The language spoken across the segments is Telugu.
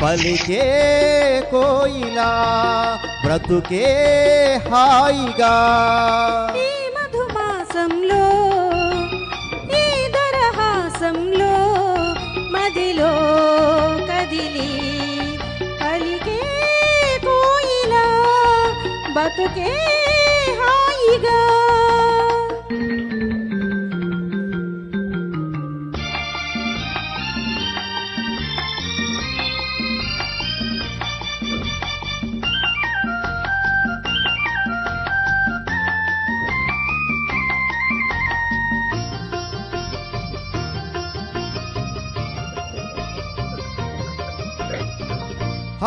పలికే కోయిలా బ్రతుకే హాయిగా ఈ మధుమాసంలో ఈ దరహాసంలో మదిలో కదిలి పలికే కోయిలా బతుకే హాయిగా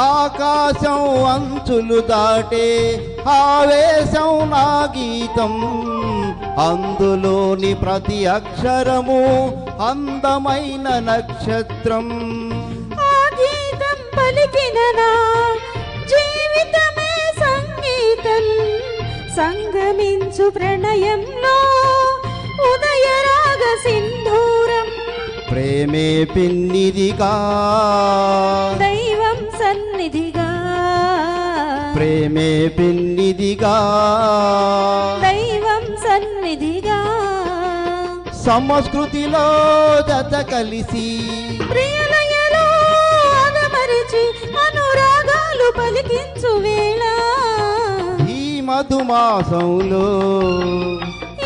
ఆకాశం అంచులు దాటే ఆవేశం నా గీతం అందులోని ప్రతి అక్షరము అందమైన నక్షత్రం ఆ గీతం పలికిన నా జీవితమే సంగీతం సంగమించు ప్రణయంలో ఉదయరాగ సింధూరం ప్రేమే పిన్నిదిగా దైవం సన్నిధిగా ప్రేమే పిన్నిదిగా దైవం సన్నిధిగా సంస్కృతిలో జత కలిసి ప్రియలయలో ఆదమరిచి అనురాగాలు పలికించు వేళ ఈ మధుమాసంలో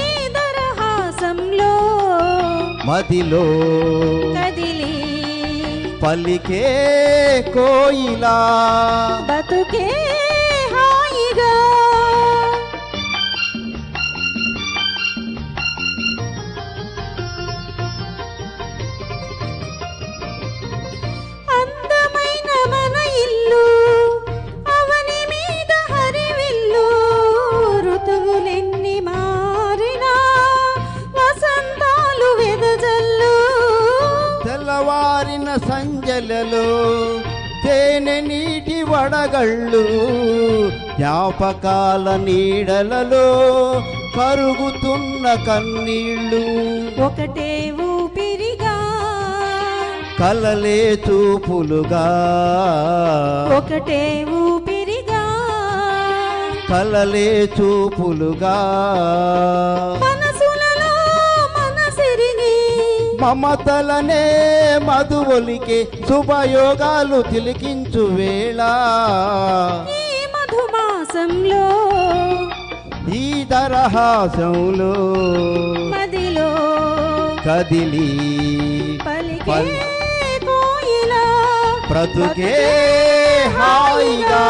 ఈ దరహాసంలో మదిలో కదిలి పలికే కోయిలా బతుకే హాయిగా అందమైన మన ఇల్లు అవని మీద హరివిల్లు ఋతువులెన్ని మారినా వసంతాలు వెదజల్లు తెల్లవారిన సంజలలో తేనె నీటి వడగళ్ళు జ్ఞాపకాల నీడలలో కరుగుతున్న కన్నీళ్ళు ఒకటే ఊపిరిగా కలలే చూపులుగా ఒకటే ఊపిరిగా కలలే చూపులుగా మనసులలో మనసిరిగి మమతలనే మధువొలికే శుభయోగాలు తిలికించు వేళ ఈ మధుమాసంలో ఈ దరహాసంలో మదిలో కదిలి పలికే కోయిలా బ్రతుకే హాయిగా